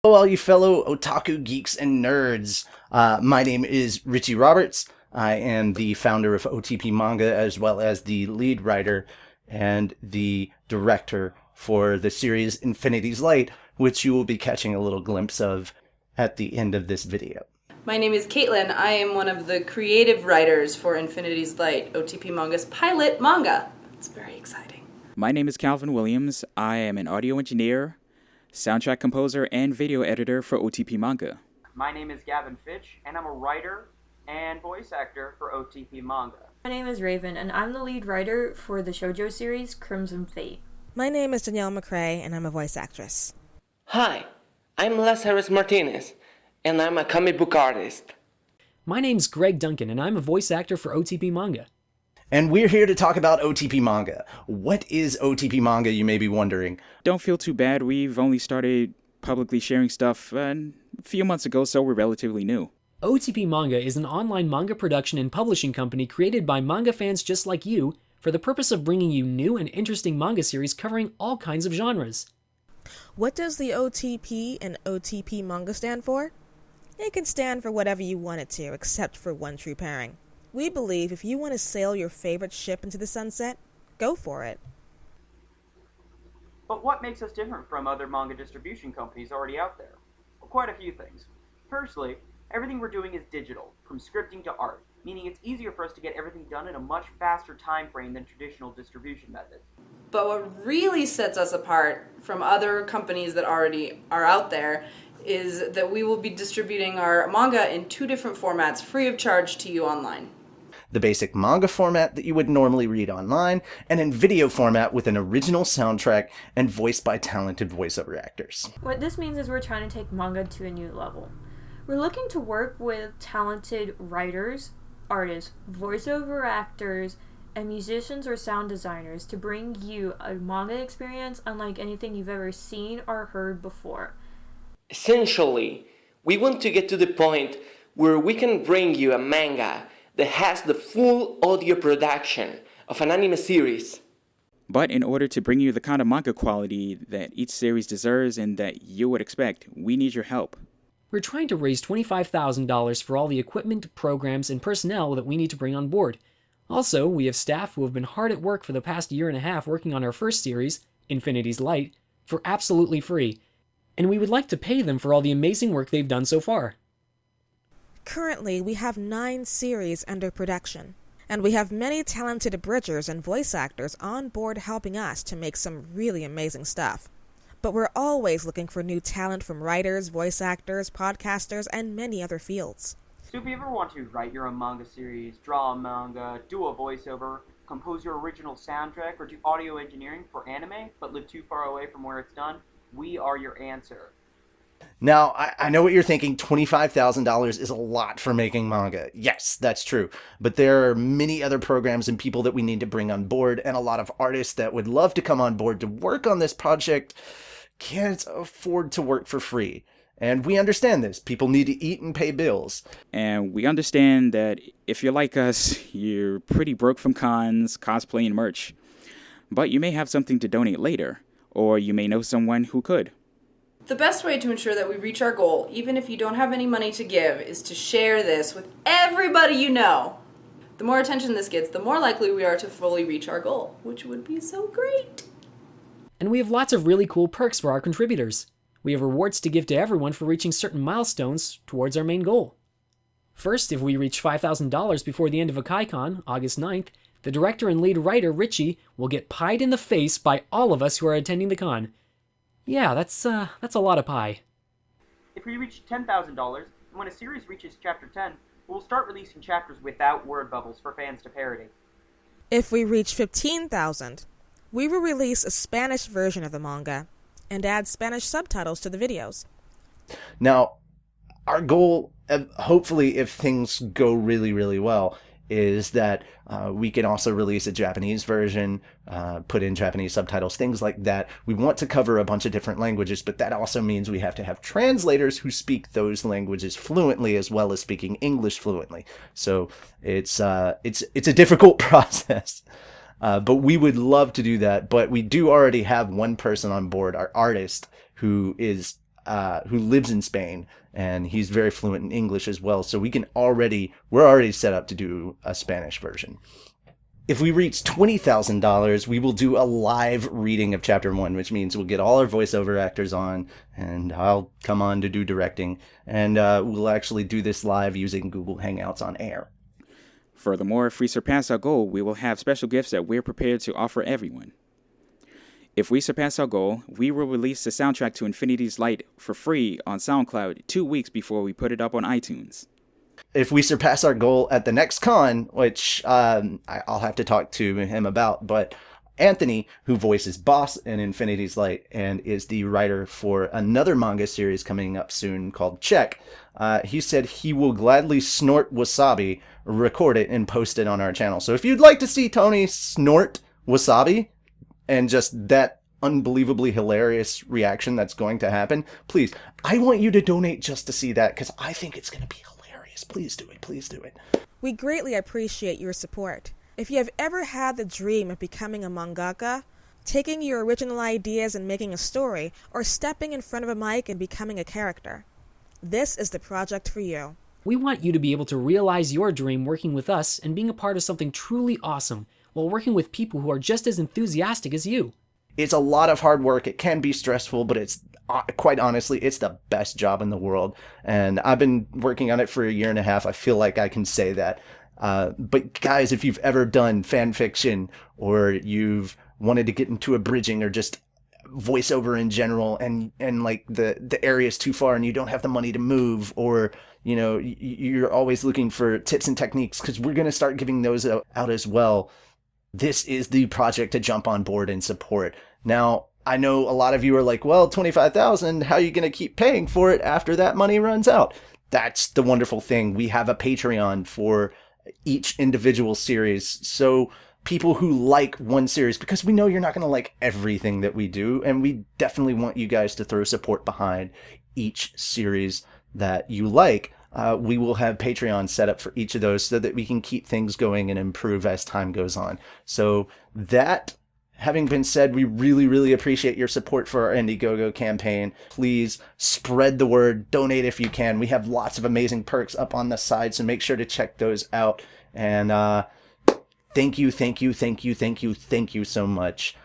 Hello, all you fellow otaku geeks and nerds. My name is Richie Roberts. I am the founder of OTP Manga, as well as the lead writer and the director for the series Infinity's Light, which you will be catching a little glimpse of at the end of this video. My name is Katelyn. I am one of the creative writers for Infinity's Light, OTP Manga's pilot manga. It's very exciting. My name is Calvin Williams. I am an audio engineer, soundtrack composer, and video editor for OTP Manga. My name is Gavin Fitch, and I'm a writer and voice actor for OTP Manga. My name is Raven, and I'm the lead writer for the shoujo series Crimson Fate. My name is Danielle McRae, and I'm a voice actress. Hi, I'm Lazarus Martinez, and I'm a comic book artist. My name's Greg Duncan, and I'm a voice actor for OTP Manga. And we're here to talk about OTP Manga. What is OTP Manga, you may be wondering? Don't feel too bad. We've only started publicly sharing stuff a few months ago, so we're relatively new. OTP Manga is an online manga production and publishing company created by manga fans just like you for the purpose of bringing you new and interesting manga series covering all kinds of genres. What does the OTP and OTP Manga stand for? It can stand for whatever you want it to, except for one true pairing. We believe if you want to sail your favorite ship into the sunset, go for it. But what makes us different from other manga distribution companies already out there? Well, quite a few things. Firstly, everything we're doing is digital, from scripting to art, meaning it's easier for us to get everything done in a much faster time frame than traditional distribution methods. But what really sets us apart from other companies that already are out there is that we will be distributing our manga in 2 different formats free of charge to you online. The basic manga format that you would normally read online, and in video format with an original soundtrack and voiced by talented voiceover actors. What this means is we're trying to take manga to a new level. We're looking to work with talented writers, artists, voiceover actors, and musicians or sound designers to bring you a manga experience unlike anything you've ever seen or heard before. Essentially, we want to get to the point where we can bring you a manga that has the full audio production of an anime series. But in order to bring you the kind of manga quality that each series deserves and that you would expect, we need your help. We're trying to raise $25,000 for all the equipment, programs, and personnel that we need to bring on board. Also, we have staff who have been hard at work for the past year and a half working on our first series, Infinity's Light, for absolutely free. And we would like to pay them for all the amazing work they've done so far. Currently, we have 9 series under production, and we have many talented abridgers and voice actors on board helping us to make some really amazing stuff. But we're always looking for new talent from writers, voice actors, podcasters, and many other fields. So if you ever want to write your own manga series, draw a manga, do a voiceover, compose your original soundtrack, or do audio engineering for anime, but live too far away from where it's done, we are your answer. Now, I know what you're thinking, $25,000 is a lot for making manga. Yes, that's true. But there are many other programs and people that we need to bring on board, and a lot of artists that would love to come on board to work on this project can't afford to work for free. And we understand this. People need to eat and pay bills. And we understand that if you're like us, you're pretty broke from cons, cosplay, and merch. But you may have something to donate later, or you may know someone who could. The best way to ensure that we reach our goal, even if you don't have any money to give, is to share this with everybody you know. The more attention this gets, the more likely we are to fully reach our goal, which would be so great. And we have lots of really cool perks for our contributors. We have rewards to give to everyone for reaching certain milestones towards our main goal. First, if we reach $5,000 before the end of AkaiCon, August 9th, the director and lead writer, Richie, will get pied in the face by all of us who are attending the con. Yeah, that's a lot of pie. If we reach $10,000, and when a series reaches chapter 10, we'll start releasing chapters without word bubbles for fans to parody. If we reach 15,000, we will release a Spanish version of the manga and add Spanish subtitles to the videos. Now, our goal, hopefully if things go really, really well, is that we can also release a Japanese version, put in Japanese subtitles, things like that. We want to cover a bunch of different languages, but that also means we have to have translators who speak those languages fluently as well as speaking English fluently. So it's a difficult process. But we would love to do that. But we do already have one person on board, our artist, who is who lives in Spain, and he's very fluent in English as well. So we're already set up to do a Spanish version. If we reach $20,000, we will do a live reading of Chapter 1, which means we'll get all our voiceover actors on, and I'll come on to do directing, and we'll actually do this live using Google Hangouts on air. Furthermore, if we surpass our goal, we will have special gifts that we're prepared to offer everyone. If we surpass our goal, we will release the soundtrack to Infinity's Light for free on SoundCloud 2 weeks before we put it up on iTunes. If we surpass our goal at the next con, which I'll have to talk to him about, but Anthony, who voices Boss in Infinity's Light and is the writer for another manga series coming up soon called Check, he said he will gladly snort wasabi, record it, and post it on our channel. So if you'd like to see Tony snort wasabi, and just that unbelievably hilarious reaction that's going to happen, please, I want you to donate just to see that, because I think it's going to be hilarious. Please do it. Please do it. We greatly appreciate your support. If you have ever had the dream of becoming a mangaka, taking your original ideas and making a story, or stepping in front of a mic and becoming a character, this is the project for you. We want you to be able to realize your dream working with us and being a part of something truly awesome, while working with people who are just as enthusiastic as you. It's a lot of hard work. It can be stressful, but it's quite honestly, it's the best job in the world. And I've been working on it for 1.5 years. I feel like I can say that. But guys, if you've ever done fan fiction, or you've wanted to get into abridging, or just voiceover in general, and like the area's too far and you don't have the money to move, or you're always looking for tips and techniques, because we're going to start giving those out as well. This is the project to jump on board and support. Now, I know a lot of you are like, well, $25,000, how are you going to keep paying for it after that money runs out? That's the wonderful thing. We have a Patreon for each individual series. So people who like one series, because we know you're not going to like everything that we do, and we definitely want you guys to throw support behind each series that you like. We will have Patreon set up for each of those so that we can keep things going and improve as time goes on. So that having been said, we really, really appreciate your support for our IndieGoGo campaign. Please spread the word, donate if you can. We have lots of amazing perks up on the side, so make sure to check those out. And thank you so much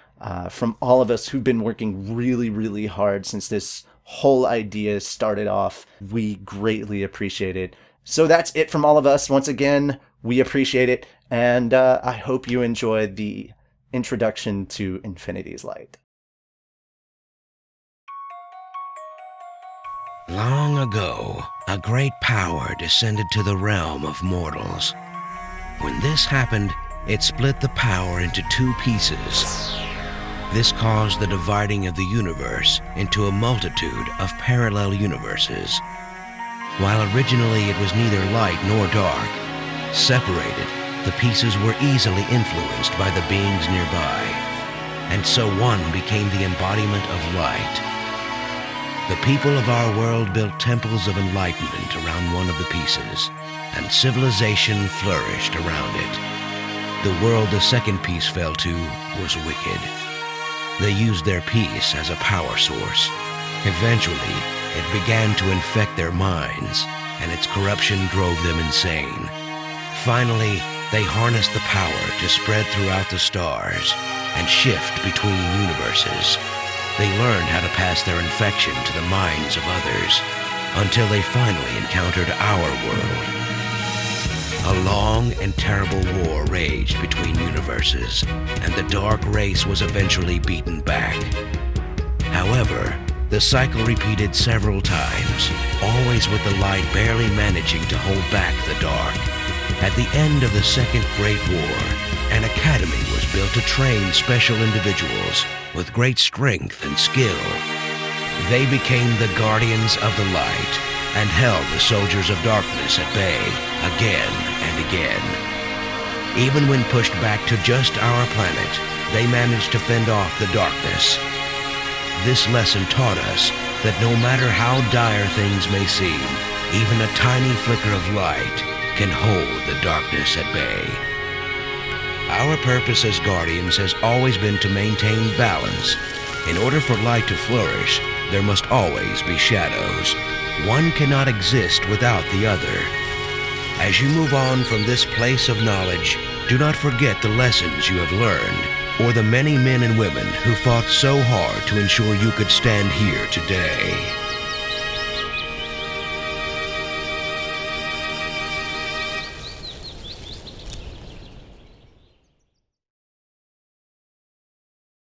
from all of us who've been working really, really hard since this whole idea started off. We greatly appreciate it. So that's it from all of us. Once again, we appreciate it, and I hope you enjoyed the introduction to Infinity's Light. Long ago, a great power descended to the realm of mortals. When this happened, it split the power into 2 pieces. This caused the dividing of the universe into a multitude of parallel universes. While originally it was neither light nor dark, separated, the pieces were easily influenced by the beings nearby, and so one became the embodiment of light. The people of our world built temples of enlightenment around one of the pieces, and civilization flourished around it. The world the second piece fell to was wicked. They used their piece as a power source. Eventually, it began to infect their minds, and its corruption drove them insane. Finally, they harnessed the power to spread throughout the stars and shift between universes. They learned how to pass their infection to the minds of others, until they finally encountered our world. A long and terrible war raged between universes, and the dark race was eventually beaten back. However, the cycle repeated several times, always with the light barely managing to hold back the dark. At the end of the Second Great War, an academy was built to train special individuals with great strength and skill. They became the Guardians of the Light and held the soldiers of darkness at bay again and again. Even when pushed back to just our planet, they managed to fend off the darkness. This lesson taught us that no matter how dire things may seem, even a tiny flicker of light can hold the darkness at bay. Our purpose as Guardians has always been to maintain balance. In order for light to flourish, there must always be shadows. One cannot exist without the other. As you move on from this place of knowledge, do not forget the lessons you have learned, or the many men and women who fought so hard to ensure you could stand here today.